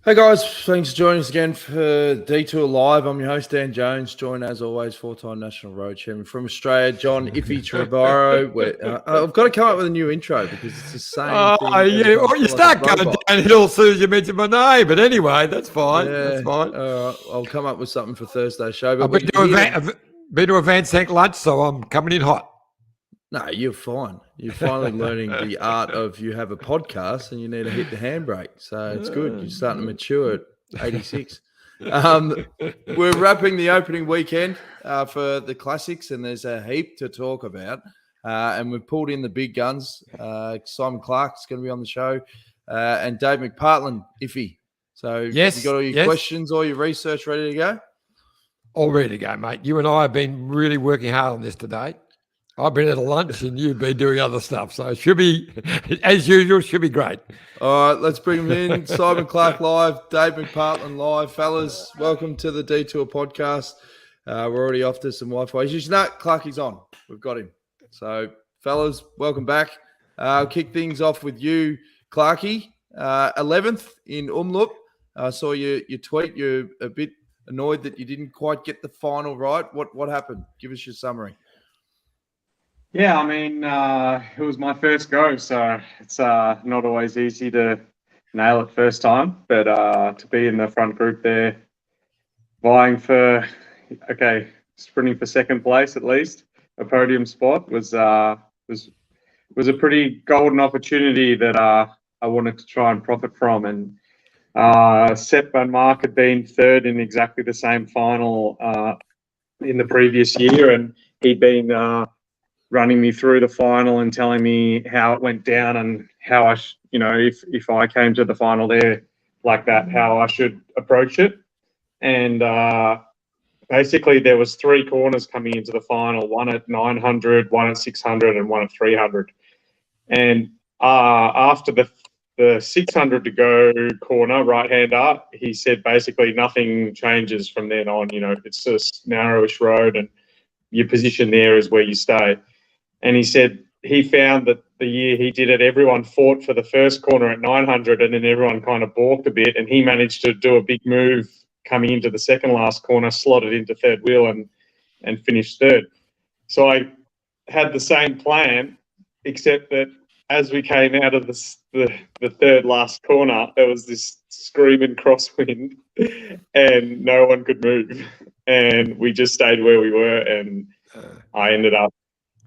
Hey guys, thanks for joining us again for Detour Live. I'm your host, Dan Jones, joined as always, four-time National Road Champion from Australia, John Iffy Trebaro. I've got to come up with a new intro because it's the same thing. Yeah, well, you start going downhill as soon as you mention my name, but anyway, that's fine. Yeah, that's fine. I'll come up with something for Thursday's show. But I've been to a Van Sank lunch, so I'm coming in hot. No, you're fine. You're finally learning the art of you have a podcast and you need to hit the handbrake. So it's good. You're starting to mature at 86. We're wrapping the opening weekend for the classics, and there's a heap to talk about. And we've pulled in the big guns. Simon Clarke's going to be on the show, and Dave McPartland, Iffy. So yes, you got all your questions, all your research ready to go? All ready to go, mate. You and I have been really working hard on this today. I've been at a lunch and you've been doing other stuff. So it should be, as usual, should be great. All right, let's bring them in. Simon Clarke live, Dave McPartland live. Fellas, welcome to the Detour podcast. We're already off to some Wi-Fi issues. No, Clarkie's on. We've got him. So, fellas, welcome back. I'll kick things off with you, Clarkie. 11th in Umloop. I saw your tweet. You're a bit annoyed that you didn't quite get the final right. What happened? Give us your summary. Yeah, I mean, it was my first go, so it's not always easy to nail it first time, but to be in the front group there, vying for, sprinting for second place at least, a podium spot was a pretty golden opportunity that I wanted to try and profit from. And Sepp Van Mark had been third in exactly the same final in the previous year, and he'd been running me through the final and telling me how it went down and how I, if I came to the final there like that, how I should approach it. And basically there was 3 corners coming into the final, one at 900, one at 600 and one at 300. And after the 600 to go corner, right-hand up, he said basically nothing changes from then on. It's a narrowish road and your position there is where you stay. And he said he found that the year he did it, everyone fought for the first corner at 900 and then everyone kind of balked a bit, and he managed to do a big move coming into the second last corner, slotted into third wheel and finished third. So I had the same plan, except that as we came out of the third last corner, there was this screaming crosswind and no one could move. And we just stayed where we were, and I ended up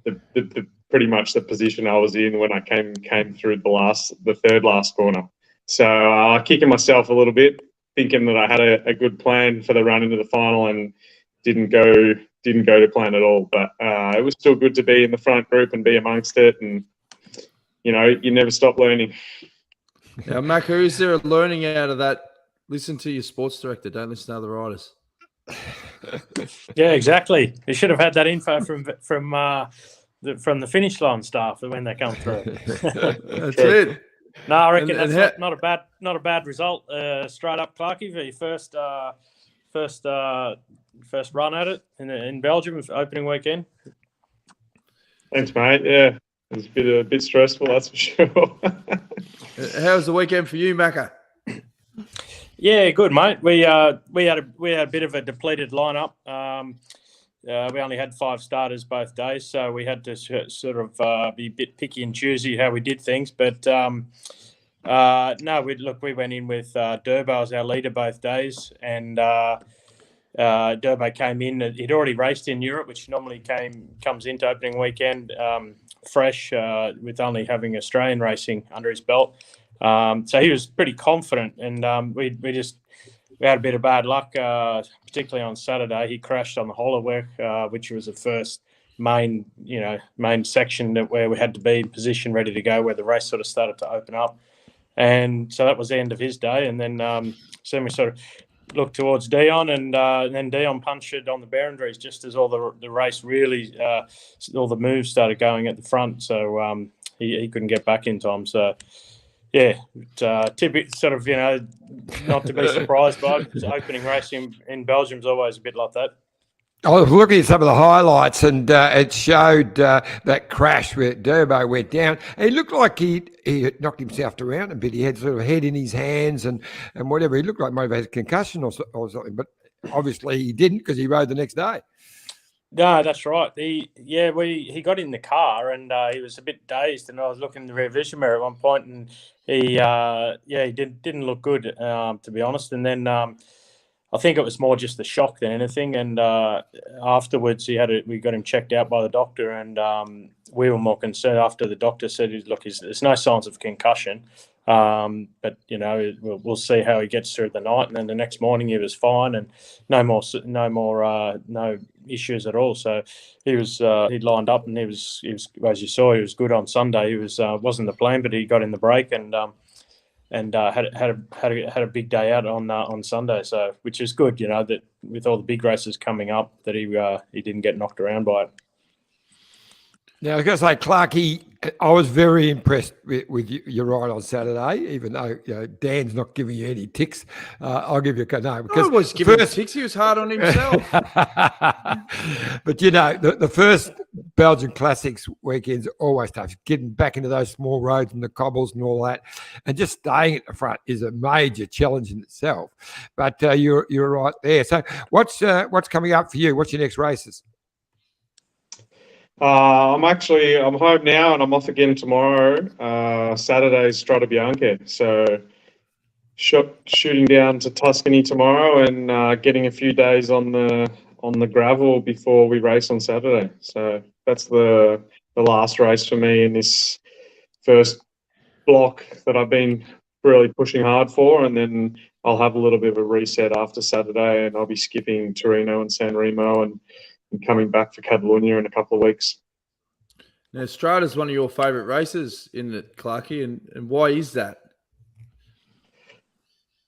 the pretty much the position I was in when I came through the third last corner. So kicking myself a little bit, thinking that I had a good plan for the run into the final, and didn't go to plan at all. But it was still good to be in the front group and be amongst it, and you never stop learning. Now, Maka, is there a learning out of that? Listen to your sports director. Don't listen to other riders. Yeah, exactly. You should have had that info from the finish line staff when they come through. That's it. No, I reckon that's not a bad result. Straight up, Clarkie, for your first run at it in Belgium opening weekend. Thanks, mate. Yeah, it was a bit stressful, that's for sure. How was the weekend for you, Maka? Yeah, good, mate. We had a bit of a depleted lineup. We only had 5 starters both days, so we had to sort of be a bit picky and choosy how we did things. But we went in with Durbo as our leader both days, and Durbo came in. He'd already raced in Europe, which normally comes into opening weekend fresh, with only having Australian racing under his belt. So he was pretty confident, and we had a bit of bad luck, particularly on Saturday. He crashed on the Hollerwerk, which was the first main section where we had to be in position, ready to go, where the race sort of started to open up. And so that was the end of his day. And then we sort of looked towards Dion, and then Dion punched it on the boundaries just as all the race really, all the moves started going at the front. So he couldn't get back in time. So, yeah, typical sort of, not to be surprised by, because opening racing in Belgium is always a bit like that. I was looking at some of the highlights, and it showed that crash where Durbo went down. And it looked like he had knocked himself around a bit. He had sort of head in his hands and whatever. He looked like maybe he had a concussion or something, but obviously he didn't because he rode the next day. No, that's right. He got in the car and he was a bit dazed, and I was looking in the rear vision mirror at one point, and he didn't look good, to be honest. And then I think it was more just the shock than anything. And afterwards, we got him checked out by the doctor, and we were more concerned after the doctor said, "Look, there's no signs of concussion, but we'll see how he gets through the night." And then the next morning, he was fine, and no issues at all. So he lined up, and he was as you saw, he was good on Sunday. He wasn't the plan, but he got in the break and had a big day out on Sunday. So which is good, that with all the big races coming up, that he didn't get knocked around by it. Now, I was going to say, Clarke, I was very impressed with your ride on Saturday, even though Dan's not giving you any ticks. I'll give you a no. Because I was giving him ticks. He was hard on himself. But, the first Belgian Classics weekends are always tough. Getting back into those small roads and the cobbles and all that, and just staying at the front is a major challenge in itself. But you're right there. So what's coming up for you? What's your next races? I'm home now and I'm off again tomorrow. Saturday's Strada Bianca. So shooting down to Tuscany tomorrow and getting a few days on the gravel before we race on Saturday. So that's the last race for me in this first block that I've been really pushing hard for, and then I'll have a little bit of a reset after Saturday, and I'll be skipping Torino and San Remo and coming back for Catalunya in a couple of weeks. Now, Strada's one of your favourite races, isn't it, Clarke? And why is that?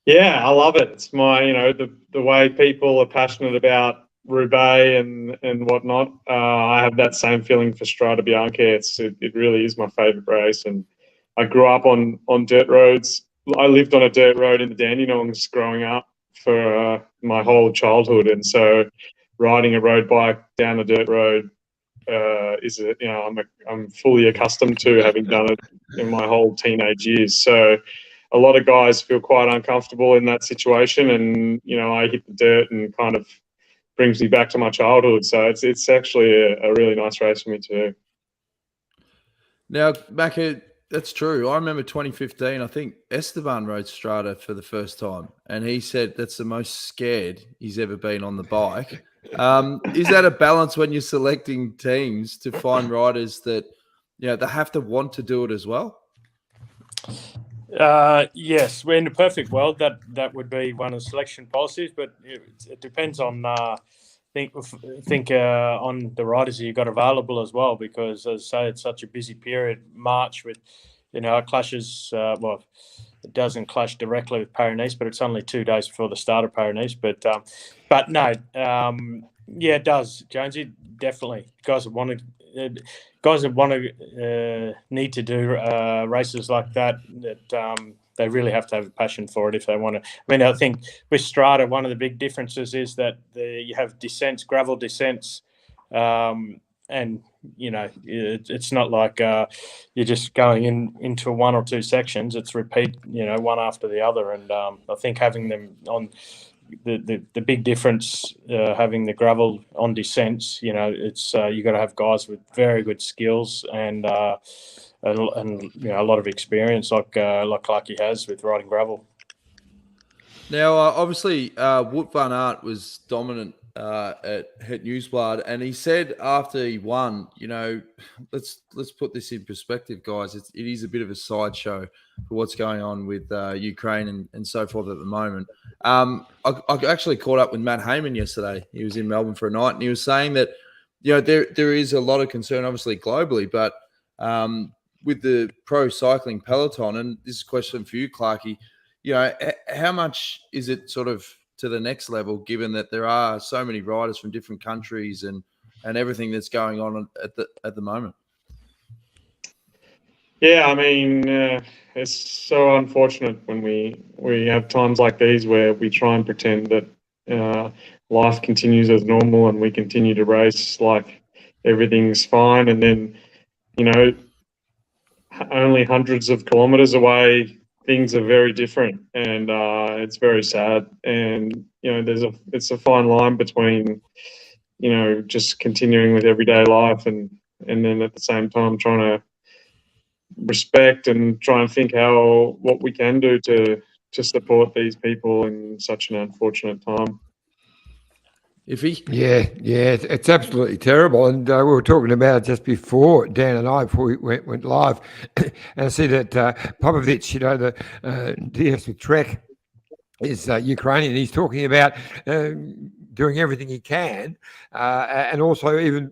Yeah, I love it. It's my, the way people are passionate about Roubaix and whatnot. I have that same feeling for Strada Bianca. It really is my favourite race, and I grew up on dirt roads. I lived on a dirt road in the Dandenongs growing up for my whole childhood, and so riding a road bike down a dirt road I'm fully accustomed to, having done it in my whole teenage years. So a lot of guys feel quite uncomfortable in that situation, and I hit the dirt and kind of brings me back to my childhood. So it's actually a really nice race for me too. Now, Macca, that's true. I remember 2015, I think Esteban rode Strada for the first time, and he said that's the most scared he's ever been on the bike. Is that a balance when you're selecting teams to find riders that, they have to want to do it as well? Yes, we're in a perfect world. That would be one of the selection policies, but it depends on think on the riders that you've got available as well, because as I say, it's such a busy period. March with it clashes. It doesn't clash directly with Paris-Nice, but it's only 2 days before the start of Paris-Nice. But no, it does, Jonesy. Definitely, guys that want to need to do races like that. They really have to have a passion for it if they want to. I mean, I think with Strada, one of the big differences is that you have descents, gravel descents, and it's not like you're just going into one or two sections. It's repeat, one after the other. And I think having them on the big difference, having the gravel on descents, it's you got to have guys with very good skills and a lot of experience, like Clarke has with riding gravel. Now, obviously, Wout van Aert was dominant at Het Nieuwsblad, and he said after he won, let's put this in perspective, guys. It is a bit of a sideshow for what's going on with Ukraine and so forth at the moment. I actually caught up with Matt Hayman yesterday. He was in Melbourne for a night, and he was saying that there is a lot of concern, obviously globally, but with the pro cycling peloton, and this is a question for you, Clarke, how much is it sort of to the next level, given that there are so many riders from different countries and everything that's going on at the moment? Yeah, I mean, it's so unfortunate when we have times like these where we try and pretend that life continues as normal and we continue to race like everything's fine. And then, only hundreds of kilometers away, things are very different, and it's very sad. And it's a fine line between just continuing with everyday life and then at the same time trying to respect and try and think what we can do to support these people in such an unfortunate time. Yeah, it's absolutely terrible. And we were talking about it just before, Dan and I, before we went live. And I see that Popovich, the DS with Trek, is Ukrainian. He's talking about doing everything he can, and also even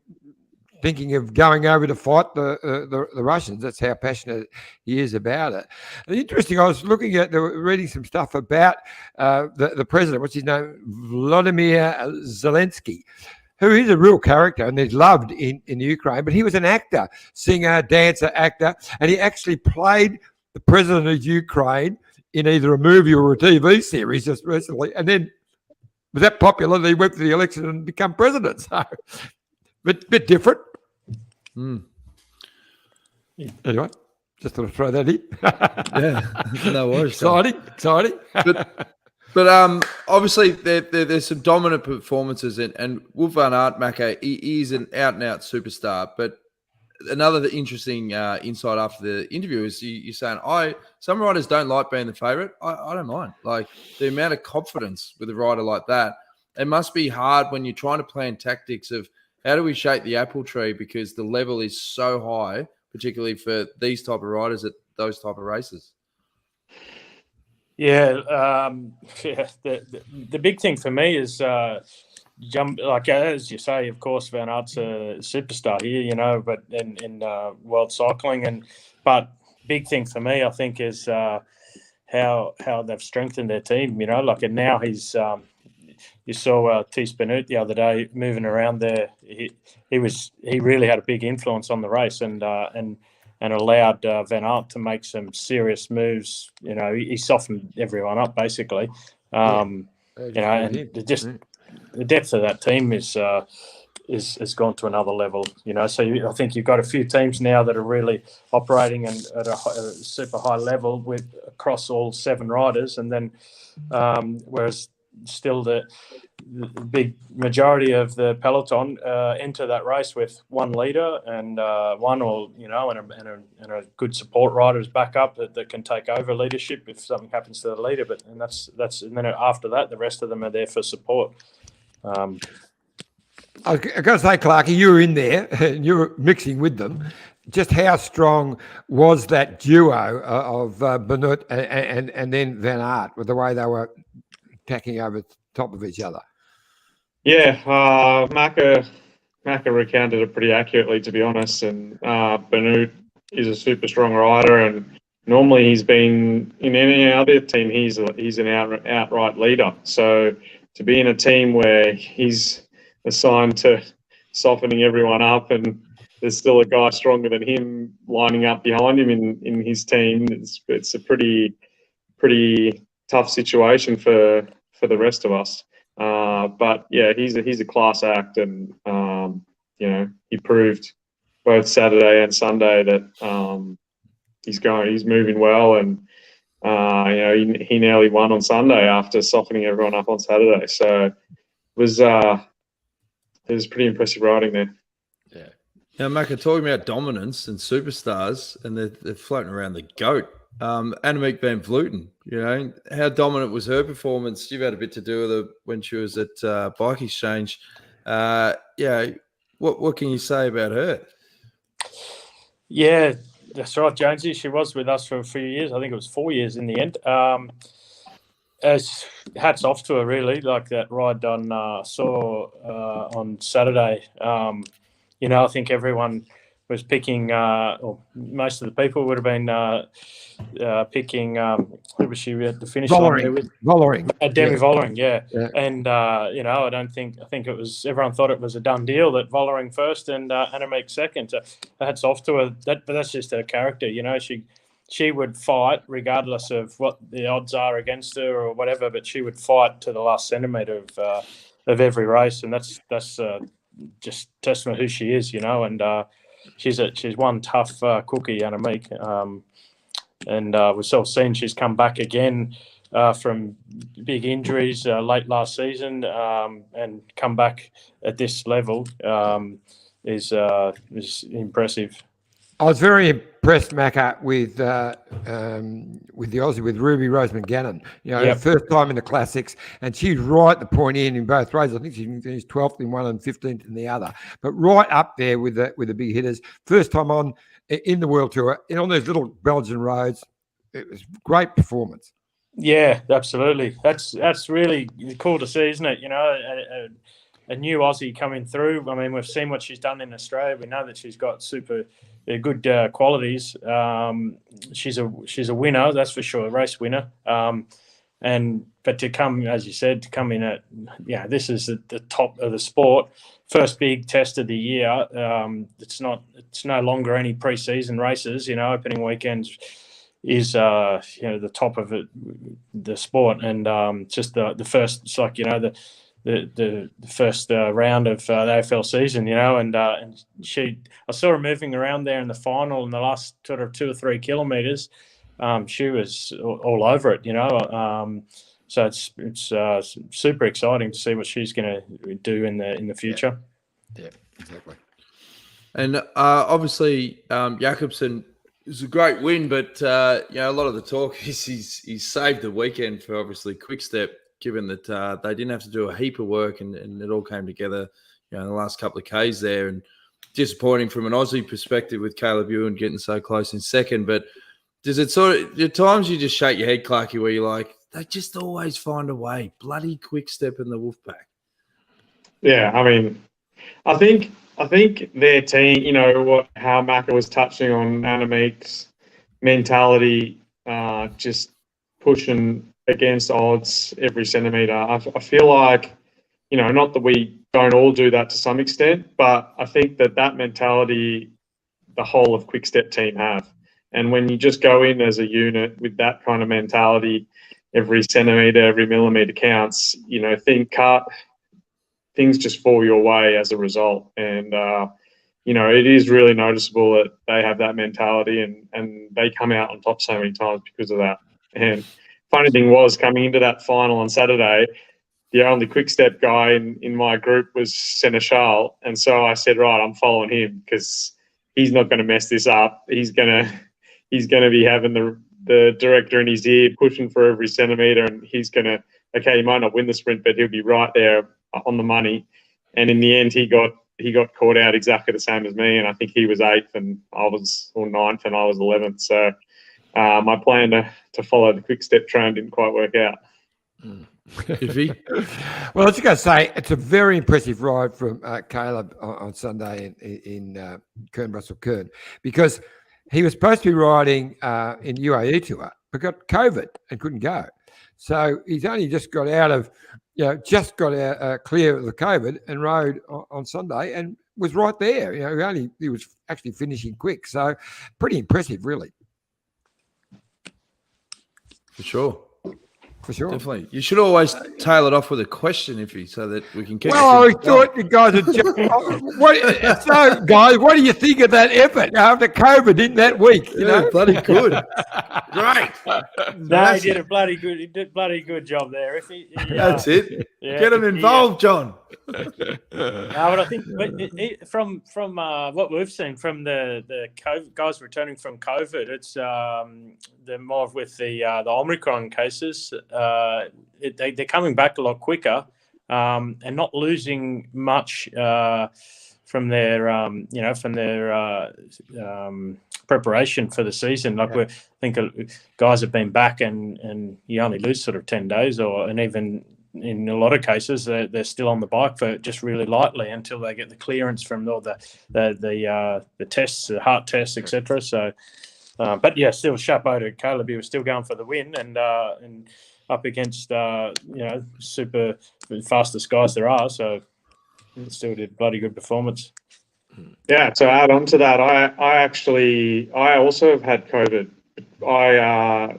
thinking of going over to fight the Russians. That's how passionate he is about it. And interesting, I was reading some stuff about the president, what's his name, Vladimir Zelensky, who is a real character and is loved in Ukraine, but he was an actor, singer, dancer, actor, and he actually played the president of Ukraine in either a movie or a TV series just recently, and then was that popular that he went to the election and become president. So, bit different. Anyway, just thought I'd throw that in. Yeah, no worries. Exciting. But obviously there's some dominant performances, and Wout van Aert, Macca, he is an out-and-out superstar. But another interesting insight after the interview is you're saying, some riders don't like being the favourite. I don't mind. Like, the amount of confidence with a rider like that, it must be hard when you're trying to plan tactics of how do we shake the apple tree, because the level is so high, particularly for these type of riders at those type of races. Yeah, the big thing for me is like as you say, of course, Van Aert's a superstar here, but in world cycling, but big thing for me, I think, is how they've strengthened their team. And now he's. You saw Thies Benoot the other day moving around there. He really had a big influence on the race and allowed Van Aert to make some serious moves. He softened everyone up basically. And the depth of that team is gone to another level. So I think you've got a few teams now that are really operating at a super high level across all 7 riders, and then whereas still the big majority of the peloton enter that race with one leader and and a good support riders back up that can take over leadership if something happens to the leader. And then after that, the rest of them are there for support. I was going to say, Clarke, you were in there and you were mixing with them. Just how strong was that duo of Benoot and then Van Aert, with the way they were tacking over top of each other? Yeah, Macca recounted it pretty accurately, to be honest. And Benoot is a super strong rider, and normally he's been in any other team, he's an outright leader. So to be in a team where he's assigned to softening everyone up, and there's still a guy stronger than him lining up behind him in his team, it's a pretty tough situation for the rest of us. But yeah, he's a class act, and he proved both Saturday and Sunday that he's moving well, and he nearly won on Sunday after softening everyone up on Saturday. So it was pretty impressive riding there. Yeah. Now, Macca, talking about dominance and superstars, and they're floating around the GOAT. Annemiek van Vleuten, how dominant was her performance? You've had a bit to do with her when she was at BikeExchange. What can you say about her? Yeah, that's right, Jonesy. She was with us for a few years. I think it was 4 years in the end. Hats off to her, really. Like that ride on Saturday. I think everyone was picking, or most of the people would have been picking, who was she at the finish line with? Vollering. Demi Vollering, yeah. And, I think it was, everyone thought it was a done deal that Vollering first and Annemiek second. So hats off to her. But that's just her character, she would fight regardless of what the odds are against her or whatever. But she would fight to the last centimetre of every race, and that's just testament to who she is, And she's one tough cookie, Annemiek. And we've sort of seen she's come back again from big injuries late last season, and come back at this level is impressive. I was very impressed, Macca, with the Aussie, with Ruby Roseman Gannon. Her first time in the Classics, and she's right at the point in both races. I think she finished 12th in one and 15th in the other, but right up there with the big hitters. First time on in the World Tour, on those little Belgian roads. It was great performance. Yeah, absolutely. That's really cool to see, isn't it? A new Aussie coming through. I mean, we've seen what she's done in Australia. We know that she's got super good qualities. She's a winner, that's for sure, a race winner. But to come, as you said, in at this is the top of the sport. First big test of the year. It's no longer any pre-season races. Opening weekends is the top of it, the sport, and just the first. It's like the first round of the AFL season, and I saw her moving around there in the final in the last sort of 2 or 3 kilometres. She was all over it, So it's super exciting to see what she's going to do in the future. Yeah, exactly. And obviously, Jakobsen is a great win, but a lot of the talk is he's saved the weekend for obviously Quick-Step, given that they didn't have to do a heap of work and it all came together, in the last couple of Ks there. And disappointing from an Aussie perspective with Caleb Ewan getting so close in second. But does it at times you just shake your head, Clarky, where you're like, they just always find a way. Bloody Quick-Step in the Wolfpack. Yeah, I mean, I think their team, how Macca was touching on Annemiek's mentality, just pushing against odds every centimetre. I feel like, not that we don't all do that to some extent, but I think that mentality the whole of Quick-Step team have. And when you just go in as a unit with that kind of mentality, every centimetre, every millimetre counts, things just fall your way as a result. And, it is really noticeable that they have that mentality and they come out on top so many times because of that. And funny thing was, coming into that final on Saturday, the only Quick-Step guy in my group was Seneschal. And so I said, right, I'm following him because he's not going to mess this up. He's going to be having the director in his ear pushing for every centimetre, and he's going to, he might not win the sprint, but he'll be right there on the money. And in the end, he got caught out exactly the same as me, and I think he was 8th and I was 9th and I was 11th. So my plan to follow the Quick-Step train didn't quite work out. Well, I was just going to say, it's a very impressive ride from Caleb on Sunday in Kern Russell Kern, because he was supposed to be riding in UAE Tour, but got COVID and couldn't go. So he's only just got out of, clear of the COVID and rode on Sunday and was right there. He was actually finishing quick. So pretty impressive, really. For sure. For sure. Definitely. You should always tail it off with a question, so that we can keep. Well, I thought you guys would. So, guys, what do you think of that effort after COVID in that week? Bloody good. Great. No, he did a bloody good job there. That's it. Get him involved, John. No, but I think from what we've seen from the COVID, guys returning from COVID, it's the more with the Omicron cases. They're coming back a lot quicker and not losing much from their preparation for the season. I think guys have been back and you only lose sort of 10 days, and even in a lot of cases they're still on the bike for just really lightly until they get the clearance from all the tests, the heart tests, etc. So, but yeah, still chapeau to Caleb. He was still going for the win and up against super fastest guys there are. So still did bloody good performance. Yeah, to add on to that, I also have had COVID I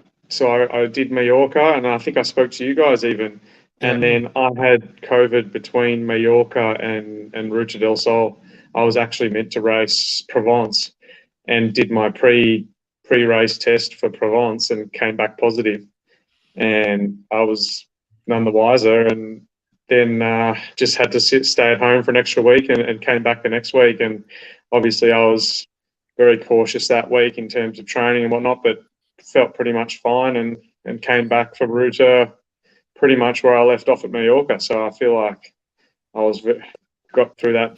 did Mallorca, and I think I spoke to you guys even. And then I had COVID between Mallorca and Ruta del Sol. I was actually meant to race Provence, and did my pre-race test for Provence and came back positive. And I was none the wiser, and then just had to stay at home for an extra week, and came back the next week. And obviously I was very cautious that week in terms of training and whatnot, but felt pretty much fine, and came back for Ruta pretty much where I left off at Mallorca. So I feel like I got through that.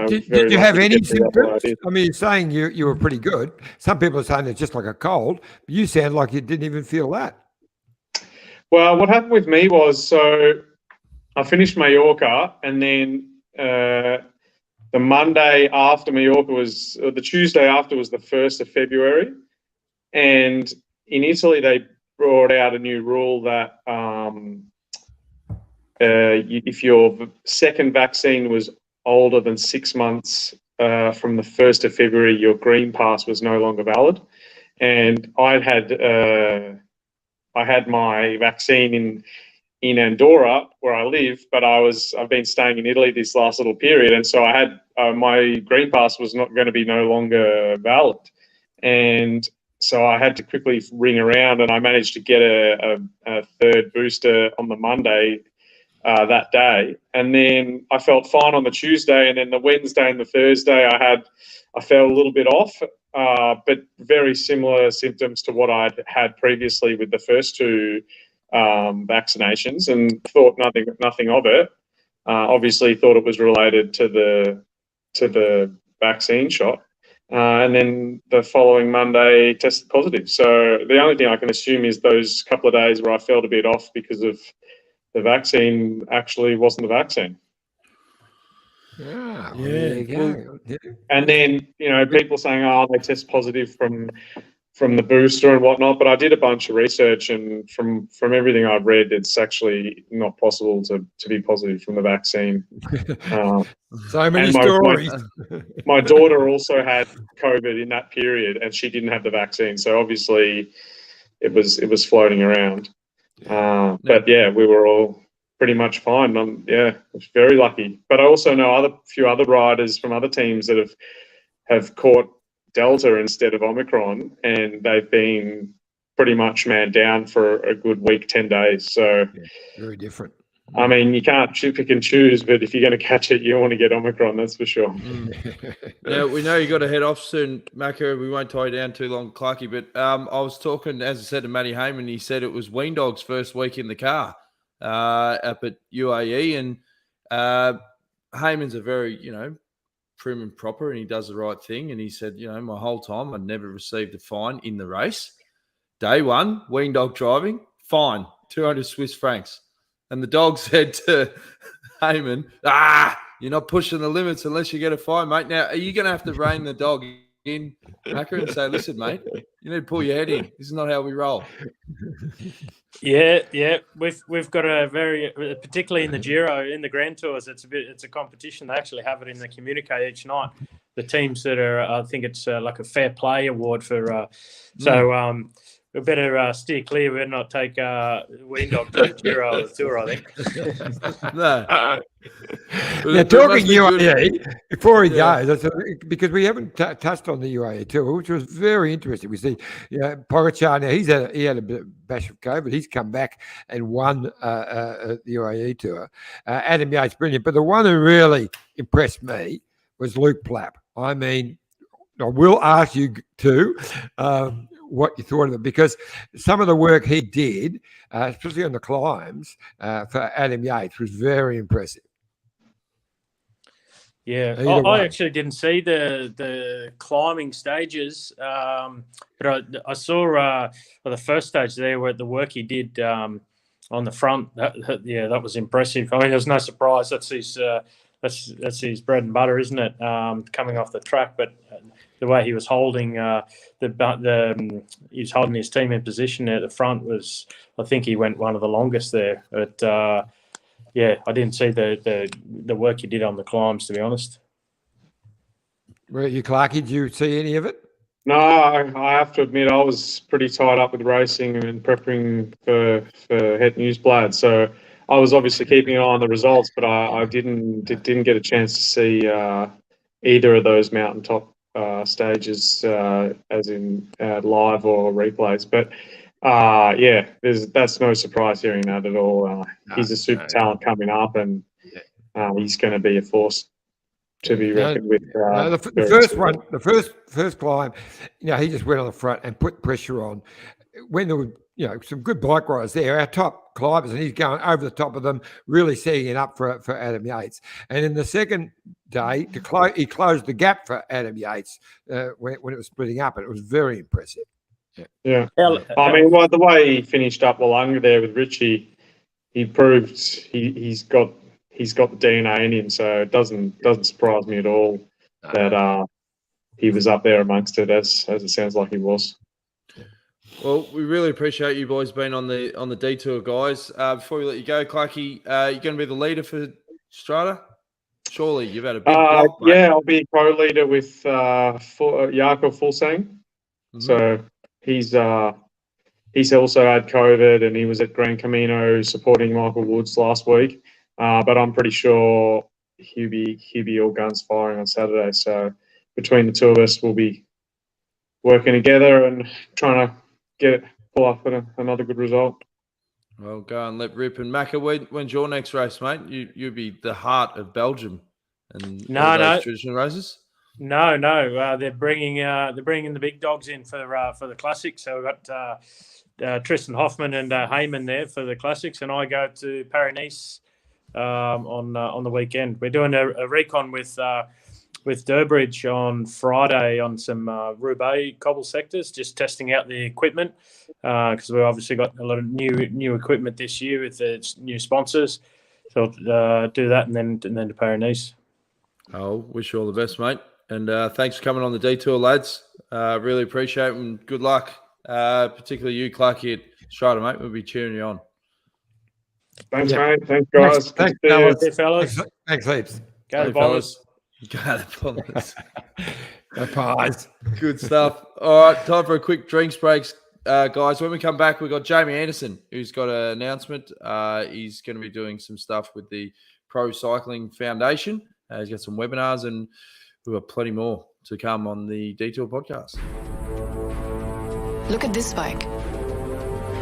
Did you have any symptoms? I mean, you're saying you were pretty good. Some people are saying it's just like a cold, but you sound like you didn't even feel that. Well, what happened with me was, so I finished Mallorca, and then the Monday after Mallorca was, or the Tuesday after was the 1st of February. And in Italy, they brought out a new rule that if your second vaccine was older than 6 months from the 1st of February, your green pass was no longer valid. And I had my vaccine in Andorra, where I live, but I've been staying in Italy this last little period, and so I had my green pass was not going to be no longer valid, and so I had to quickly ring around, and I managed to get a third booster on the Monday that day, and then I felt fine on the Tuesday, and then the Wednesday and the Thursday I felt a little bit off, but very similar symptoms to what I'd had previously with the first two vaccinations, and thought nothing of it. Obviously thought it was related to the vaccine shot, and then the following Monday tested positive. So the only thing I can assume is those couple of days where I felt a bit off because of the vaccine actually wasn't the vaccine. Yeah, there you go. And then, people saying, oh, they test positive from the booster and whatnot, but I did a bunch of research, and from everything I've read, it's actually not possible to be positive from the vaccine. So many stories. My daughter also had COVID in that period, and she didn't have the vaccine, so obviously it was floating around. But yeah, we were all pretty much fine. I was very lucky. But I also know a few other riders from other teams that have caught Delta instead of Omicron, and they've been pretty much man down for a good week, 10 days. So very different. I mean, you can't pick and choose, but if you're going to catch it, you want to get Omicron, that's for sure. Now, we know you got to head off soon, Macca. We won't tie you down too long, Clarky, but I was talking, as I said, to Matty Heyman. He said it was Weendog's first week in the car up at UAE, and Heyman's a very, prim and proper, and he does the right thing. And he said, my whole time I never received a fine in the race. Day one, Weendog driving, fine, 200 Swiss francs. And the dog said to Heyman, you're not pushing the limits unless you get a fine, mate. Now, are you going to have to rein the dog in, Macca, and say, listen, mate, you need to pull your head in. This is not how we roll. Yeah. We've got a very, particularly in the Giro, in the Grand Tours, it's a competition. They actually have it in the communique each night. The teams that are, I think it's like a fair play award for. We better steer clear. We better not take Weendog to the Giro or the Tour, I think. No. Now, talking UAE, before he goes, because we haven't touched on the UAE Tour, which was very interesting. We see Pogacar, now he had a bit of bash of COVID. He's come back and won the UAE Tour. Adam Yates, brilliant. But the one who really impressed me was Luke Plapp. I mean, I will ask you too what you thought of it, because some of the work he did, especially on the climbs for Adam Yates, was very impressive. Yeah, I actually didn't see the climbing stages, but I saw the first stage there where the work he did on the front. That was impressive. I mean, there's no surprise. That's his bread and butter, isn't it? Coming off the track, but the way he was holding he was holding his team in position at the front was, I think he went one of the longest there. But I didn't see the work he did on the climbs, to be honest. Were you, Clarky? Did you see any of it? No, I have to admit I was pretty tied up with racing and prepping for Het Nieuwsblad. So I was obviously keeping an eye on the results, but I didn't get a chance to see either of those mountaintop stages, as in live or replays. But yeah, that's no surprise hearing that at all. He's a super talent coming up, and he's going to be a force to be reckoned with. The first climb, he just went on the front and put pressure on. When there were, some good bike riders there, our top climbers, and he's going over the top of them, really setting it up for Adam Yates. And in the second day, he closed the gap for Adam Yates when it was splitting up, and it was very impressive. Yeah. I mean, the way he finished up Wollonga there with Richie, he proved he's got the DNA in him, so it doesn't surprise me at all that he was up there amongst it, as it sounds like he was. Well, we really appreciate you boys being on the detour, guys. Before we let you go, Clarky, you're going to be the leader for Strata? Surely you've had a big block, mate. Yeah, I'll be co-leader with Jayco Fulsang. Mm-hmm. So he's also had COVID, and he was at Gran Camino supporting Michael Woods last week. But I'm pretty sure he'll be all guns firing on Saturday. So between the two of us, we'll be working together and trying to pull off another good result. Well, go and let rip. And Macca, when's your next race, mate? You'll be the heart of Belgium and those traditional races. No. They're bringing the big dogs in for the classics. So we've got Tristan Hoffman and Heyman there for the classics, and I go to Paris-Nice on the weekend. We're doing a recon with Durbridge on Friday on some Roubaix cobble sectors, just testing out the equipment because we've obviously got a lot of new equipment this year with its new sponsors. So do that and then to Paris-Nice. Oh, wish you all the best, mate. And thanks for coming on the detour, lads. Really appreciate it, and good luck, particularly you, Clarky, at Strata, mate. We'll be cheering you on. Thanks, mate. Thanks, guys. Thanks, fellas. Thanks, heaps. Go the Bombers. Go the Bombers. Pies. Good stuff. All right, time for a quick drinks breaks, guys. When we come back, we've got Jamie Anderson, who's got an announcement. He's going to be doing some stuff with the Pro Cycling Foundation. He's got some webinars, and we've got plenty more to come on the Detour podcast. Look at this bike.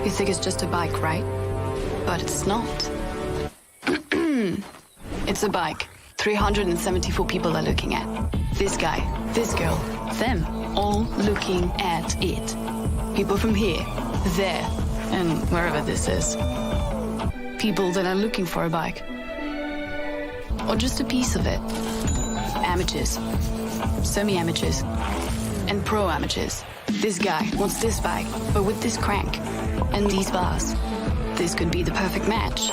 You think it's just a bike, right? But it's not. It's a bike 374 people are looking at. This guy, this girl, them, all looking at it. People from here, there, and wherever this is. People that are looking for a bike. Or just a piece of it. Amateurs, semi-amateurs, and pro-amateurs. This guy wants this bike, but with this crank and these bars. This could be the perfect match,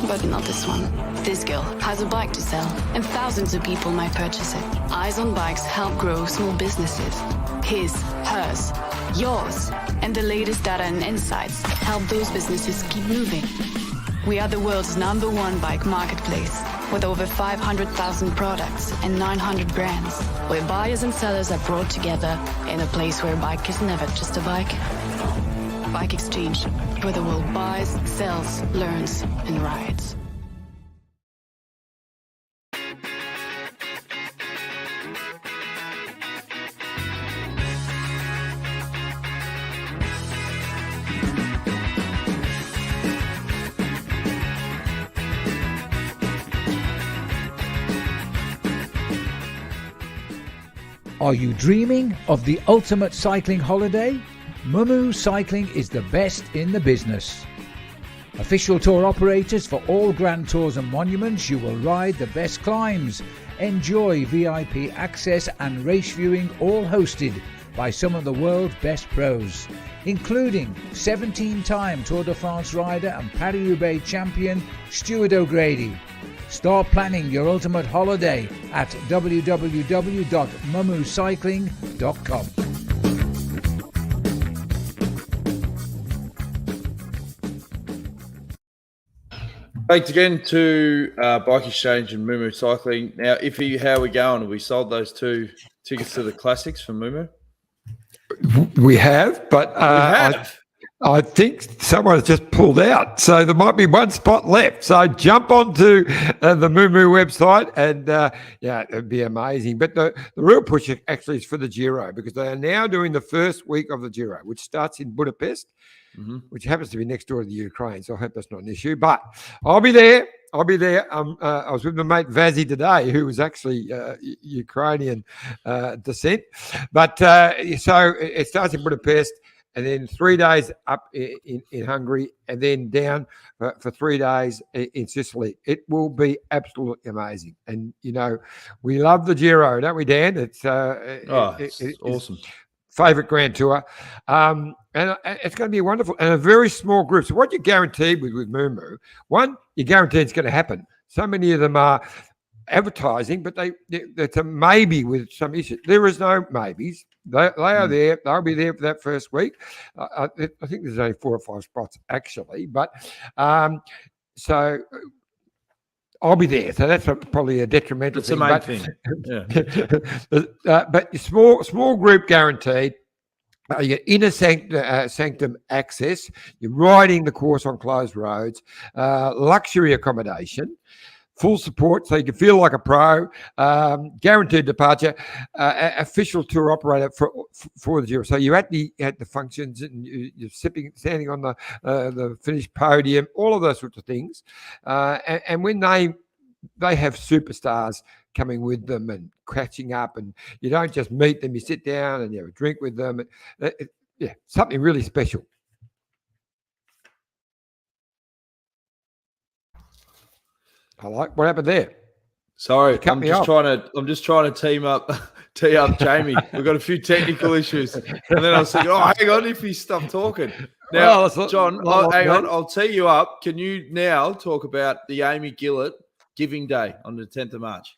but not this one. This girl has a bike to sell, and thousands of people might purchase it. Eyes on Bikes help grow small businesses. His, hers, yours, and the latest data and insights help those businesses keep moving. We are the world's #1 bike marketplace, with over 500,000 products and 900 brands, where buyers and sellers are brought together in a place where a bike is never just a bike. BikeExchange, where the world buys, sells, learns, and rides. Are you dreaming of the ultimate cycling holiday? Mumu Cycling is the best in the business. Official tour operators for all Grand Tours and monuments, you will ride the best climbs, enjoy VIP access and race viewing, all hosted by some of the world's best pros, including 17-time Tour de France rider and Paris-Roubaix champion Stuart O'Grady. Start planning your ultimate holiday at www.mumucycling.com. Thanks again to BikeExchange and Mumu Cycling. Now, Iffy, how are we going? Have we sold those 2 tickets to the classics for Mumu? We have, but I think someone's just pulled out. So there might be one spot left. So jump onto the Moo website and, it'd be amazing. But the real push actually is for the Giro, because they are now doing the first week of the Giro, which starts in Budapest, which happens to be next door to the Ukraine. So I hope that's not an issue. But I'll be there. I was with my mate Vazzy today, who was actually Ukrainian descent. But so it starts in Budapest, and then 3 days up in Hungary, and then down for 3 days in Sicily. It will be absolutely amazing. And, we love the Giro, don't we, Dan? It's awesome. Favourite Grand Tour. And it's going to be wonderful. And a very small group. So what you're guaranteed with Moo, one, you're guaranteed it's going to happen. So many of them are advertising, but it's a maybe with some issues. There is no maybes. They are there. They'll be there for that first week. I think there's only 4 or 5 spots actually, but so I'll be there. So that's probably a detrimental thing. That's the main thing. Yeah. But small group guaranteed. You get inner sanctum access. You're riding the course on closed roads. Luxury accommodation. Full support, so you can feel like a pro. Guaranteed departure. Official tour operator for the Giro. So you're at the functions and you're standing on the finished podium. All of those sorts of things. And when they have superstars coming with them and catching up, and you don't just meet them. You sit down and you have a drink with them. Something really special. What happened there? Sorry, I'm just trying to tee up Jamie. We've got a few technical issues, and then I was thinking, hang on, if he stopped talking. Now, John, hang on, I'll tee you up. Can you now talk about the Amy Gillett Giving Day on the 10th of March?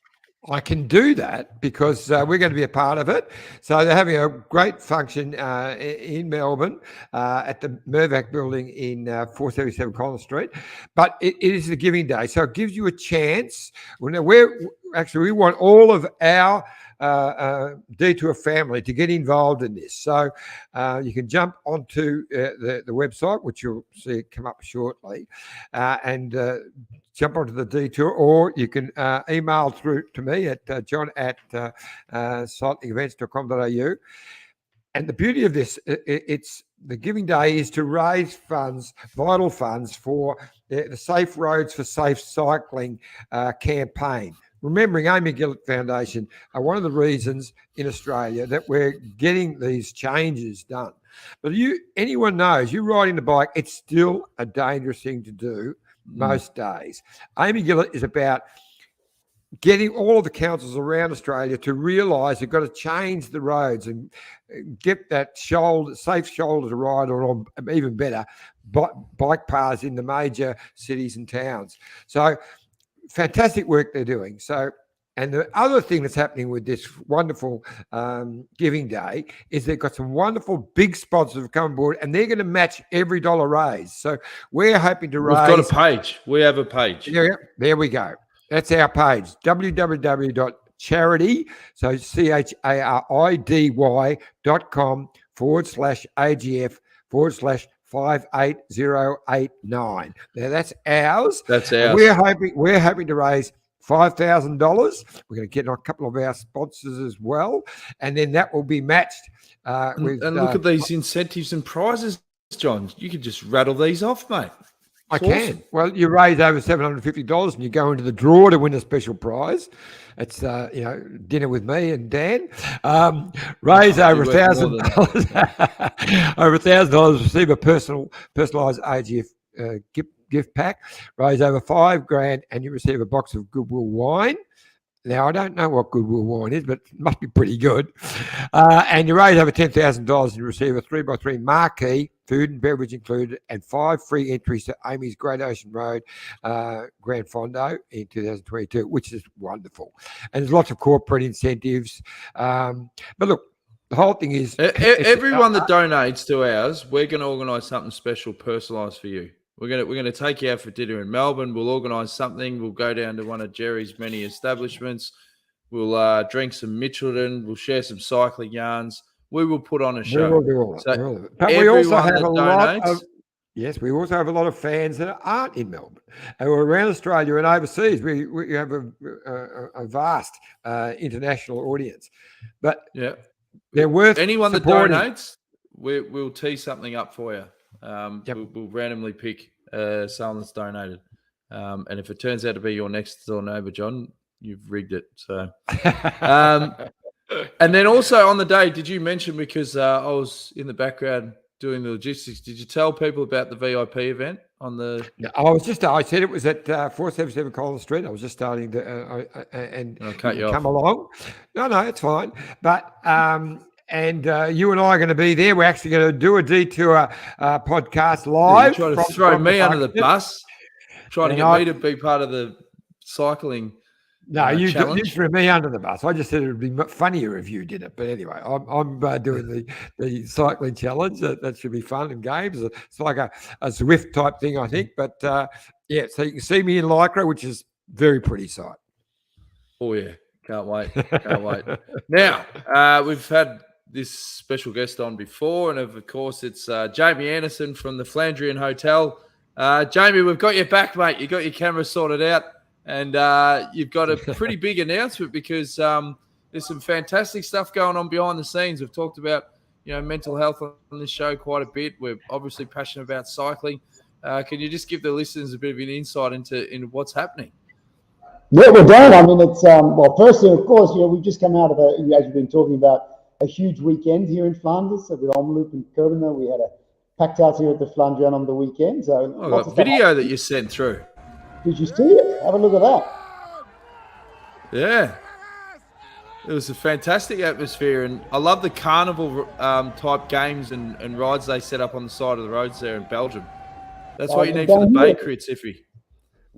I can do that because we're going to be a part of it. So they're having a great function in Melbourne at the Mirvac building in 477 Collins Street. But it is the Giving Day. So it gives you a chance. We want all of our Detour family to get involved in this. So you can jump onto the website, which you'll see come up shortly, and jump onto the Detour, or you can email through to me at john@cyclingevents.com.au. And the beauty of this, it's the Giving Day is to raise funds, vital funds for the Safe Roads for Safe Cycling campaign. Remembering Amy Gillett Foundation are one of the reasons in Australia that we're getting these changes done. But anyone knows, you riding the bike, it's still a dangerous thing to do most days. Amy Gillett is about getting all of the councils around Australia to realise they've got to change the roads and get that safe shoulder to ride on, or even better, bike paths in the major cities and towns. So fantastic work they're doing. So, and the other thing that's happening with this wonderful Giving Day is they've got some wonderful big sponsors who have come on board, and they're going to match every dollar raised. So we're hoping to raise. We've got a page. We have a page. There we go. That's our page, www.charity, so charidy.com/AGF/58089. Now that's ours. That's ours. We're hoping to raise $5,000. We're going to get a couple of our sponsors as well, and then that will be matched with. And look at these incentives and prizes, John. You could just rattle these off, mate. I can. Well, you raise over $750 and you go into the draw to win a special prize. It's dinner with me and Dan. Raise over $1,000. Over $1,000, receive a personalised AGF gift pack. Raise over $5,000 and you receive a box of Goodwill wine. Now, I don't know what Goodwill wine is, but it must be pretty good. And you raise over $10,000 and you receive a 3x3 marquee, food and beverage included, and 5 free entries to Amy's Great Ocean Road Grand Fondo in 2022, which is wonderful. And there's lots of corporate incentives. But look, the whole thing is... Everyone that donates to ours, we're going to organise something special, personalised for you. We're gonna take you out for dinner in Melbourne. We'll organise something. We'll go down to one of Jerry's many establishments. We'll drink some Mitchelton. We'll share some cycling yarns. we will put on a We show. will do all So that. We will. But we also everyone have that a lot donates- of we also have a lot of fans that aren't in Melbourne and we're around Australia and overseas. We have a vast international audience, but yeah, they're worth anyone supporting. that donates, we'll tee something up for you. We'll randomly pick someone that's donated, and if it turns out to be your next door neighbour, John, you've rigged it. So, and then also on the day, did you mention, because I was in the background doing the logistics, did you tell people about the VIP event on the? I said it was at 477 Collins Street. I was just starting to and I'll cut you come off. along. No, it's fine. But and you and I are going to be there. We're actually going to do a detour podcast live. You're trying to throw me under the function. bus, trying to get me to be part of the cycling. No, you challenge. threw me under the bus. I just said it would be funnier if you did it. But anyway, I'm doing the cycling challenge. That should be fun and games. It's like a Zwift type thing, I think. But so you can see me in Lycra, which is very pretty sight. Oh yeah, can't wait. Now we've had this special guest on before, and of course it's Jamie Anderson from the Flandrien Hotel. Jamie, we've got you back, mate. You got your camera sorted out. And you've got a pretty big announcement, because there's some fantastic stuff going on behind the scenes. We've talked about, mental health on this show quite a bit. We're obviously passionate about cycling. Can you just give the listeners a bit of an insight into what's happening? Yeah, we're done. I mean, it's firstly, of course, we've just come out of as you've been talking about, a huge weekend here in Flanders. So with Omloop and Kurdener, we had a packed house here at the Flandrian on the weekend. So I got video that you sent through. Did you see it? Have a look at that. Yeah. It was a fantastic atmosphere, and I love the carnival type games and rides they set up on the side of the roads there in Belgium. That's what you need for the Bay Crits, Iffy.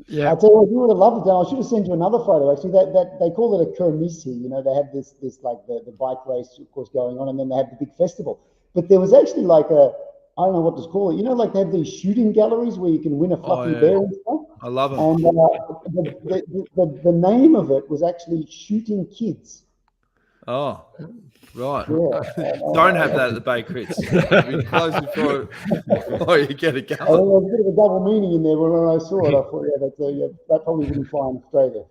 Yeah, I tell you what, you would have loved it. I should have sent you another photo. Actually, that they call it a kermesse. They have this like the bike race, of course, going on, and then they have the big festival. But there was actually like I don't know what to call it. Like they have these shooting galleries where you can win a fluffy bear and stuff. I love them. And the name of it was actually Shooting Kids. Oh, right. Yeah. Don't have that at the Bay Crits. Be close before you get it going. There was a bit of a double meaning in there, but when I saw it, I thought, that probably wouldn't fly in Australia.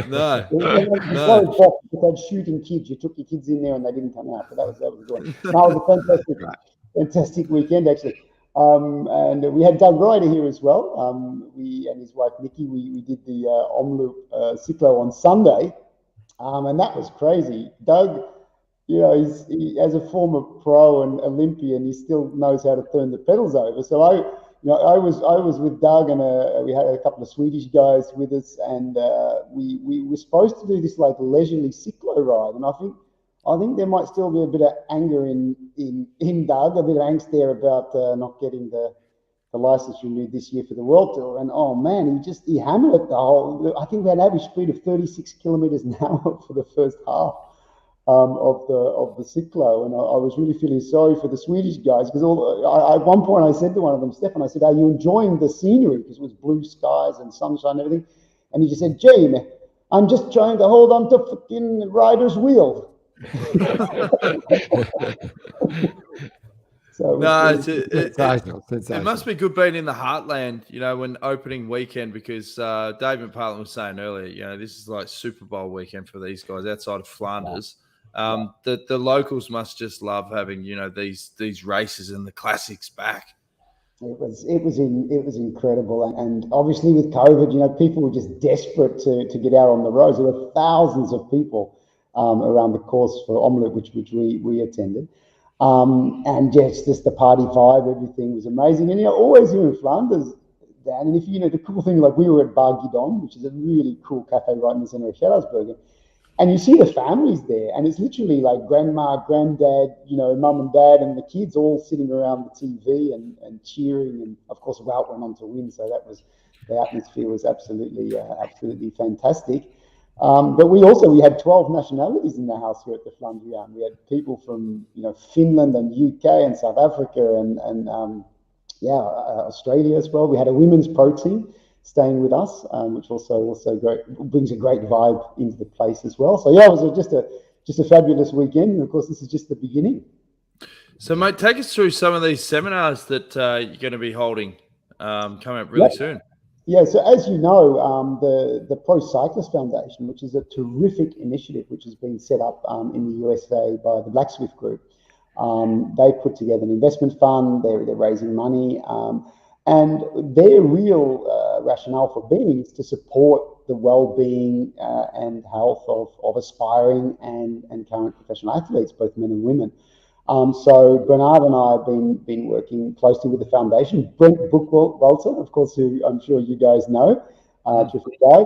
No. It had Shooting Kids. You took your kids in there and they didn't come out. But that was good. That was a fantastic weekend, actually. And we had Doug Ryder here as well. We and his wife Nikki, we did the Omloop Cyclo on Sunday, and that was crazy. Doug, he as a former pro and Olympian, he still knows how to turn the pedals over. So I was with Doug, and we had a couple of Swedish guys with us, and we were supposed to do this like leisurely cyclo ride, and I think there might still be a bit of anger in Doug, a bit of angst there about not getting the license renewed this year for the World Tour. And oh man, he hammered it the whole. I think we had an average speed of 36 kilometers an hour for the first half of the cyclo, and I was really feeling sorry for the Swedish guys, because at one point I said to one of them, Stefan, I said, "Are you enjoying the scenery?" Because it was blue skies and sunshine and everything, and he just said, "Jamie, I'm just trying to hold on to fucking rider's wheel." So it must be good being in the heartland, when opening weekend, because David McPartland was saying earlier, this is like Super Bowl weekend for these guys outside of Flanders. The locals must just love having these races and the classics back. It was incredible, and obviously with COVID, people were just desperate to get out on the roads. There were thousands of people around the course for Omloop, which we attended, and just the party vibe, everything was amazing. And always here in Flanders, Dan, and if the cool thing, like we were at Bar Guidon, which is a really cool cafe right in the center of Gerardsbergen, and you see the families there, and it's literally like grandma, granddad, mum and dad, and the kids all sitting around the TV and cheering, and of course Wout went on to win, so the atmosphere was absolutely fantastic. But we had 12 nationalities in the house here at the Flandrian. We had people from Finland and UK and South Africa and Australia as well. We had a women's pro team staying with us, which also brings a great vibe into the place as well. So it was just a just a fabulous weekend. And of course, this is just the beginning. So, mate, take us through some of these seminars that you're going to be holding coming up really soon. Yeah, so as you know, the Pro Cyclist Foundation, which is a terrific initiative which has been set up in the USA by the Blacksmith Group, they put together an investment fund. They're raising money, and their real rationale for being is to support the well-being and health of aspiring and current professional athletes, both men and women. So Bernard and I have been working closely with the foundation. Brent Bookwalter, of course, who I'm sure you guys know, terrific guy.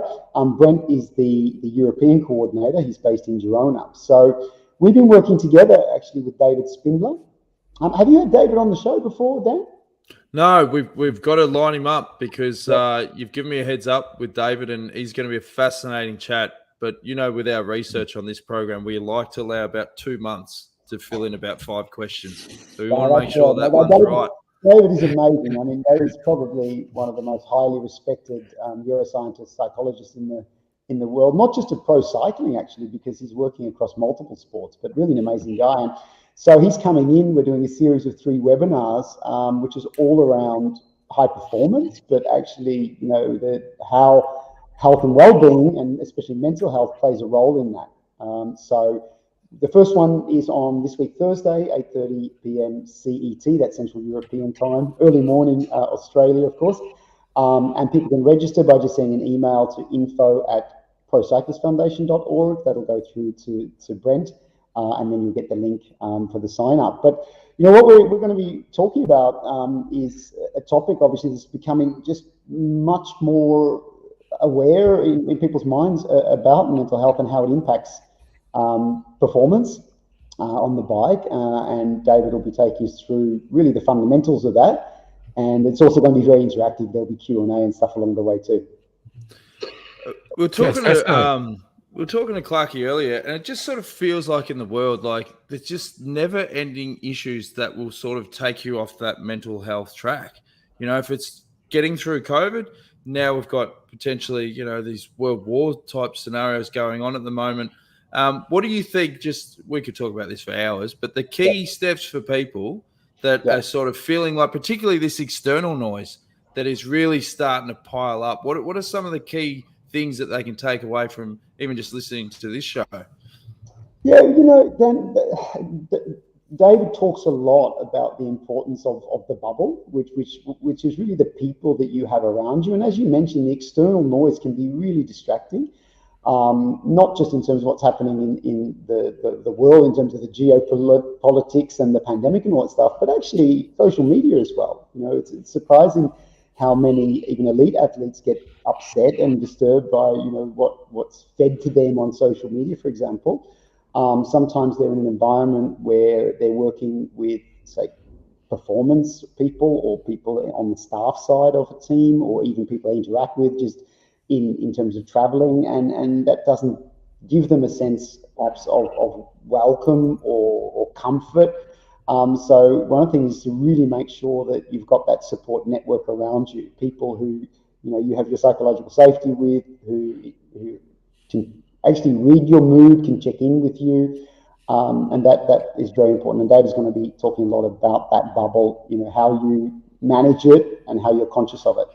Brent is the European coordinator. He's based in Girona. So we've been working together actually with David Spindler. Have you had David on the show before, Dan? No, we've got to line him up because you've given me a heads up with David, and he's going to be a fascinating chat. But with our research on this program, we like to allow about 2 months to fill in about 5 questions. So we want to make sure that one's right. David is amazing. I mean, David's probably one of the most highly respected neuroscientists, psychologists in the world, not just of pro cycling, actually, because he's working across multiple sports, but really an amazing guy. And so he's coming in. We're doing a series of 3 webinars, which is all around high performance, but actually, how health and well-being, and especially mental health, plays a role in that. So the first one is on this week, Thursday, 8:30 p.m. CET, that's Central European time, early morning Australia, of course. And people can register by just sending an email to info@procyclistfoundation.org. That'll go through to Brent, and then you'll get the link for the sign up. But what we're going to be talking about is a topic, obviously, that's becoming just much more aware in people's minds about mental health and how it impacts performance on the bike, and David will be taking us through really the fundamentals of that, and it's also going to be very interactive. There'll be Q&A and stuff along the way too. We're talking to Clarke earlier, and it just sort of feels like in the world, like there's just never-ending issues that will sort of take you off that mental health track. If it's getting through COVID, now we've got potentially, these world war type scenarios going on at the moment. What do you think, we could talk about this for hours, but the key steps for people that are sort of feeling like, particularly this external noise that is really starting to pile up, what are some of the key things that they can take away from even just listening to this show? Yeah, Dan, David talks a lot about the importance of the bubble, which is really the people that you have around you. And as you mentioned, the external noise can be really distracting. Not just in terms of what's happening in the world, in terms of the geopolitics and the pandemic and all that stuff, but actually social media as well. It's surprising how many even elite athletes get upset and disturbed by what's fed to them on social media, for example. Sometimes they're in an environment where they're working with, say, performance people or people on the staff side of a team, or even people they interact with just in terms of traveling, and that doesn't give them a sense perhaps of welcome or comfort. So one of the things is to really make sure that you've got that support network around you, people who you have your psychological safety with, who can actually read your mood, can check in with you, and that is very important. And David's going to be talking a lot about that bubble, how you manage it and how you're conscious of it.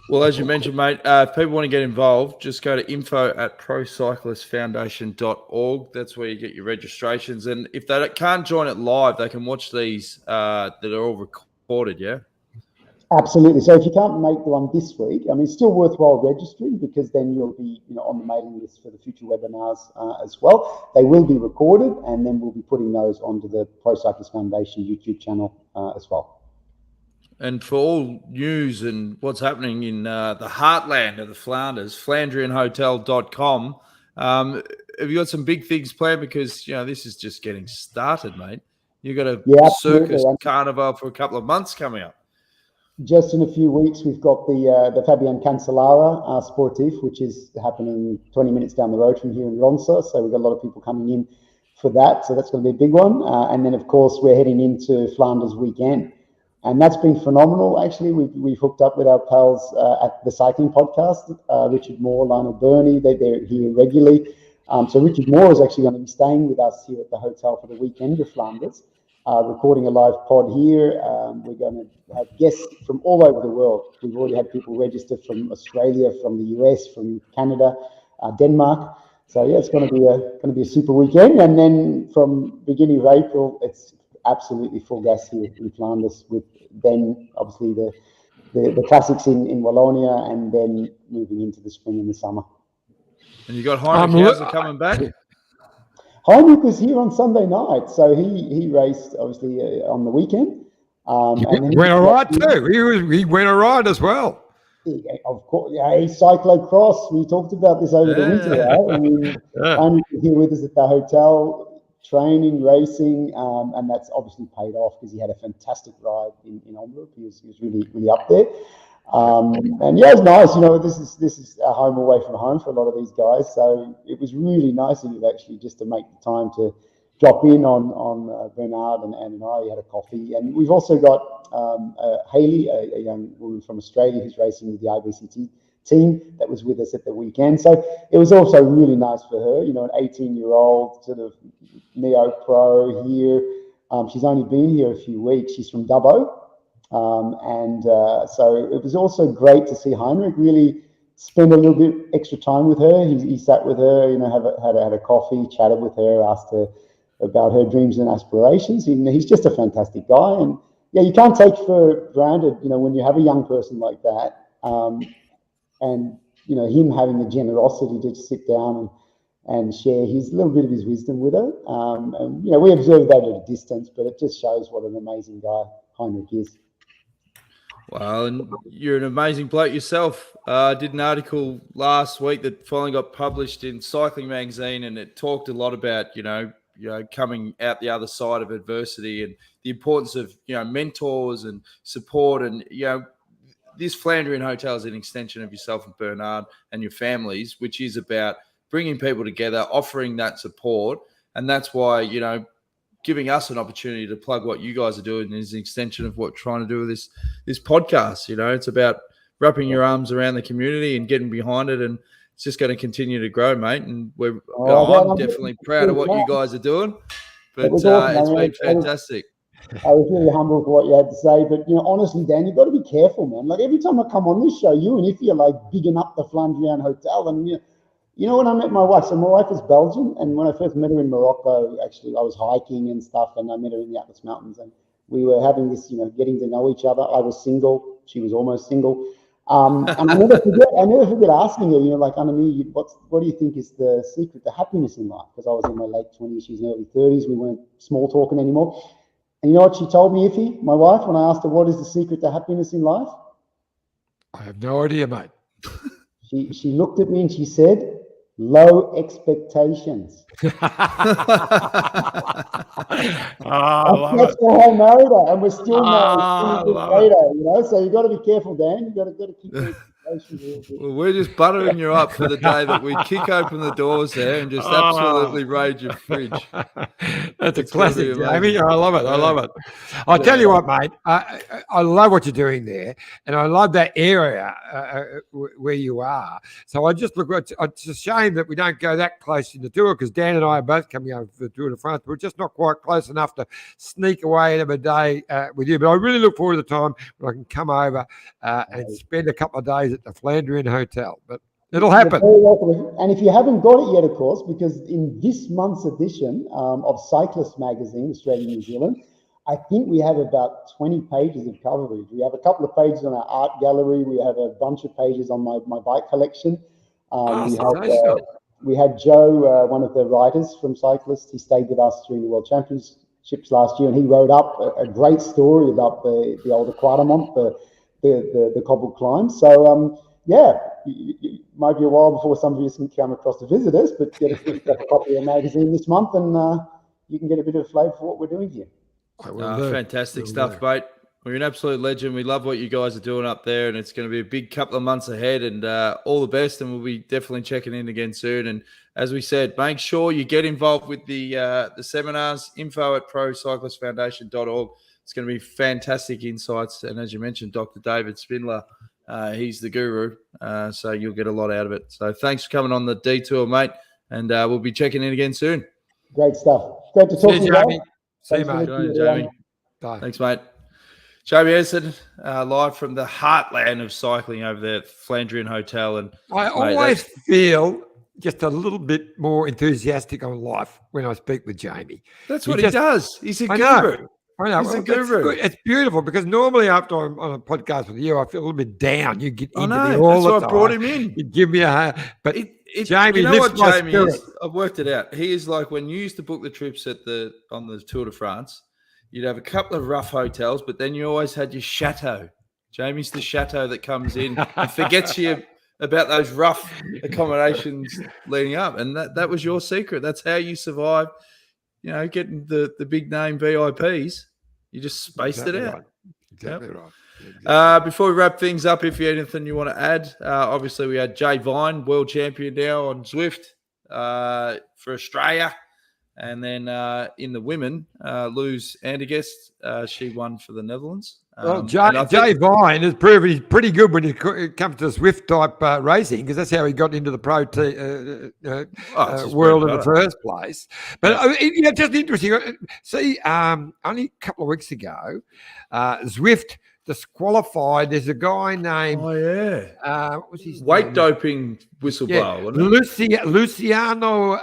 Well, as you mentioned, mate, if people want to get involved, just go to info@procyclistfoundation.org. That's where you get your registrations. And if they can't join it live, they can watch these that are all recorded, yeah? Absolutely. So if you can't make the one this week, it's still worthwhile registering, because then you'll be on the mailing list for the future webinars as well. They will be recorded, and then we'll be putting those onto the Pro Cyclist Foundation YouTube channel as well. And for all news and what's happening in the heartland of the Flanders, FlandrianHotel.com, have you got some big things planned? Because, this is just getting started, mate. You've got a circus carnival for a couple of months coming up. Just in a few weeks, we've got the Fabian Cancellara Sportif, which is happening 20 minutes down the road from here in Ronsa. So we've got a lot of people coming in for that. So that's going to be a big one. And then, of course, we're heading into Flanders weekend. And that's been phenomenal. Actually, we've hooked up with our pals at the Cycling Podcast, Richard Moore, Lionel Burney. They're here regularly. So Richard Moore is actually going to be staying with us here at the hotel for the weekend with Flanders, recording a live pod here. We're going to have guests from all over the world. We've already had people registered from Australia, from the US, from Canada, Denmark. So yeah, it's going to be a super weekend. And then from beginning of April, it's absolutely full gas here in Flanders, with then obviously the classics in Wallonia, and then moving into the spring and the summer. And you got Heinrich Hauser coming back? Heinrich was here on Sunday night, so he raced obviously on the weekend. And then he went all right too. He went all right as well. Of course, yeah, cyclocross. We talked about this over the winter, right? I mean, Heinrich was here with us at the hotel, training, racing, and that's obviously paid off because he had a fantastic ride in Omloop. He was really up there. And yeah, it's nice. You know, this is a home away from home for a lot of these guys. So it was really nice of you actually just to make the time to drop in on Bernard and I. We had a coffee, and we've also got Hayley, a young woman from Australia who's racing with the IBCT team, that was with us at the weekend. So it was also really nice for her. You know, an 18-year-old sort of neo pro here. She's only been here a few weeks. She's from Dubbo. So it was also great to see Heinrich really spend a little bit extra time with her. He sat with her, you know, had a coffee, chatted with her, asked her about her dreams and aspirations. He's just a fantastic guy. And yeah, you can't take for granted, you know, when you have a young person like that, and, you know, him having the generosity to just sit down and share his little bit of his wisdom with her. And, you know, we observe that at a distance, but it just shows what an amazing guy Heinrich is. Well, and you're an amazing bloke yourself. I did an article last week that finally got published in Cycling Magazine, and it talked a lot about, you know, coming out the other side of adversity and the importance of, you know, mentors and support. And, you know, this Flandrien Hotel is an extension of yourself and Bernard and your families, which is about bringing people together, offering that support. And that's why, you know, giving us an opportunity to plug what you guys are doing is an extension of what we're trying to do with this podcast. You know, it's about wrapping your arms around the community and getting behind it, and it's just going to continue to grow, mate. And I'm definitely proud of what you guys are doing. But it's been fantastic. I was really humbled for what you had to say, but, you know, honestly, Dan, you've got to be careful, man. Like, every time I come on this show, you and Iffy are like bigging up the Flandrien Hotel, and you know, when I met my wife, so my wife is Belgian, and when I first met her in Morocco, actually, I was hiking and stuff, and I met her in the Atlas Mountains, and we were having this, you know, getting to know each other. I was single; she was almost single, and I never forget asking her, you know, like, Annemie, what do you think is the secret to happiness in life? Because I was in my late 20s, she's in her early 30s. We weren't small talking anymore, and you know what she told me, Iffy, my wife, when I asked her what is the secret to happiness in life? I have no idea, mate. She looked at me and she said, low expectations. That's why I married her, and we're still married later, you know. So you've got to be careful, Dan. You've got to keep your expectations. Well, we're just buttering you up for the day that we kick open the doors there and just absolutely raid your fridge. That's a classic, Jamie. I love it. I love it. I'll tell you what, mate. I love what you're doing there, and I love that area where you are. So I just look. It's a shame that we don't go that close in the tour, because Dan and I are both coming over for the Tour de France, but we're just not quite close enough to sneak away into a day with you. But I really look forward to the time when I can come over and spend a couple of days at the Flandrien Hotel. But it'll happen. And if you haven't got it yet, of course, because in this month's edition of Cyclist Magazine, Australia and New Zealand, I think we have about 20 pages of coverage. We have a couple of pages on our art gallery. We have a bunch of pages on my bike collection. We had Joe, one of the writers from Cyclist. He stayed with us during the World Championships last year, and he wrote up a great story about the old Aquatamont, the cobbled climb. So, it might be a while before some of you can come across to visit us, but get a copy of the magazine this month, and you can get a bit of flavour for what we're doing here. Fantastic stuff, mate. You're an absolute legend. We love what you guys are doing up there, and it's going to be a big couple of months ahead, and all the best, and we'll be definitely checking in again soon. And as we said, make sure you get involved with the seminars, info@procyclistfoundation.org. It's going to be fantastic insights. And as you mentioned, Dr. David Spindler, he's the guru, so you'll get a lot out of it. So thanks for coming on the detour, mate, and we'll be checking in again soon. Great stuff. Great to talk to you, Jamie. guys. See you, Thanks for mate. listening, Good on you, everyone. Jamie. Bye. Thanks, mate. Jamie Edson, live from the heartland of cycling over there at Flandrien Hotel. And I always feel just a little bit more enthusiastic on life when I speak with Jamie. that's what he does. He's a guru. I know. He's a It's guru. good. It's beautiful because normally after I'm on a podcast with you, I feel a little bit down. You get I into know. me all That's the why time. I brought him in. You give me a but Jamie you know lifts what my Jamie spirit. is? I've worked it out. He is like when you used to book the trips on the Tour de France, you'd have a couple of rough hotels, but then you always had your chateau. Jamie's the chateau that comes in and forgets you about those rough accommodations leading up. And that was your secret. That's how you survived, getting the big name VIPs. You just spaced it out. Right. Exactly right. Before we wrap things up, if you have anything you want to add, obviously we had Jay Vine, world champion now on Zwift for Australia. And then in the women, Luz Andergest, she won for the Netherlands. Well, Jay Vine has proven he's pretty good when it comes to Zwift type racing because that's how he got into the pro world in the first place. But just interesting. See, only a couple of weeks ago, Zwift disqualified. There's a guy named what was his weight name? Doping whistleblower, wasn't it? Luciano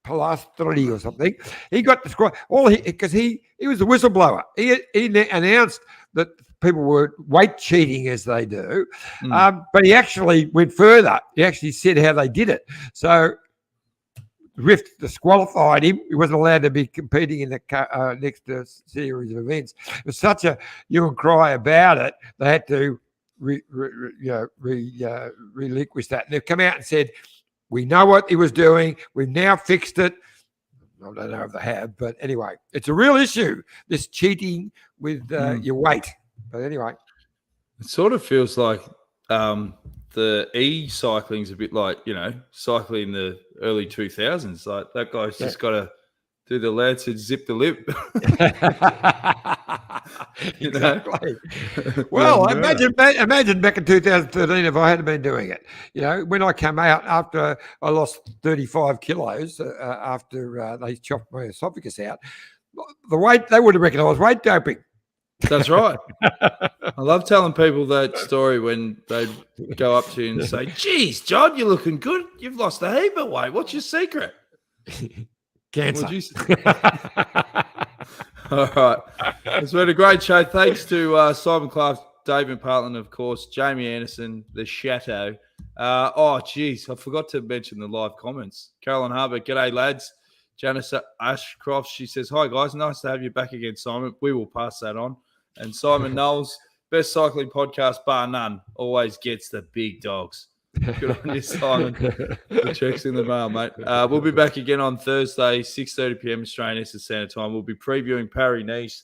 Palastri or something. He got disqualified because he was the whistleblower. He announced that people were weight cheating as they do, but he actually went further. He actually said how they did it. So Rift disqualified him. He wasn't allowed to be competing in the next series of events. It was such a hue and cry about it. They had to relinquish that. And they've come out and said, we know what he was doing. We've now fixed it. I don't know if they have, but anyway, it's a real issue, this cheating with your weight. But anyway. It sort of feels like the e-cycling is a bit like, cycling in the early 2000s. Like that guy's just got to do the lads and zip the lip. Exactly. Well, imagine back in 2013 if I hadn't been doing it. When I came out after I lost 35 kilos after they chopped my esophagus out, the weight, they would have reckoned I was weight doping. That's right. I love telling people that story when they go up to you and say, geez, John, you're looking good. You've lost a heap of weight. What's your secret? Cancer. All right. It's been a great show. Thanks to Simon Clarke, David McPartland, of course, Jamie Anderson, the Chateau. I forgot to mention the live comments. Caroline Harbour, g'day, lads. Janice Ashcroft, she says, hi, guys. Nice to have you back again, Simon. We will pass that on. And Simon Knowles, best cycling podcast, bar none, always gets the big dogs. Good on you, Simon. The check's in the mail, mate. We'll be back again on Thursday, 6:30 p.m. Australian Eastern Standard Time. We'll be previewing Paris-Nice.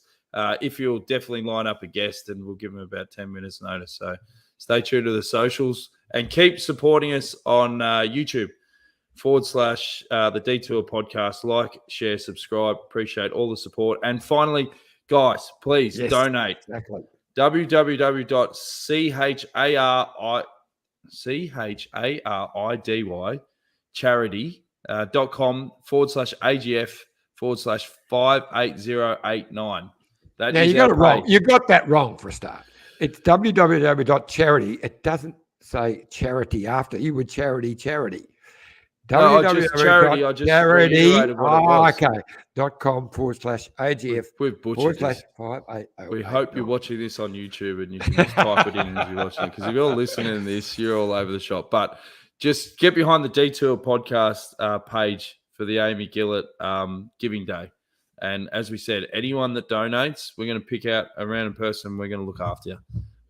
If you'll definitely line up a guest, and we'll give them about 10 minutes notice. So stay tuned to the socials and keep supporting us on YouTube / the Detour podcast. Like, share, subscribe. Appreciate all the support. And finally, guys, please donate. Exactly. www.CHARIDY charity.com /AGF/58089. Now you got it wrong. You got that wrong for a start. It's www.charity. It doesn't say charity after. You would charity. Charity. www.charity. I just reiterated what it was. Okay. .com /AGF We've butchered this. /580. We hope you're watching this on YouTube and you can just type it in as you're watching it. Because if you're listening to this, you're all over the shop. But just get behind the Detour podcast page for the Amy Gillett Giving Day. And as we said, anyone that donates, we're going to pick out a random person. We're going to look after you.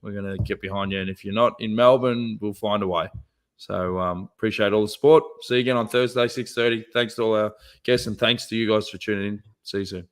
We're going to get behind you. And if you're not in Melbourne, we'll find a way. So appreciate all the support. See you again on Thursday, 6:30. Thanks to all our guests and thanks to you guys for tuning in. See you soon.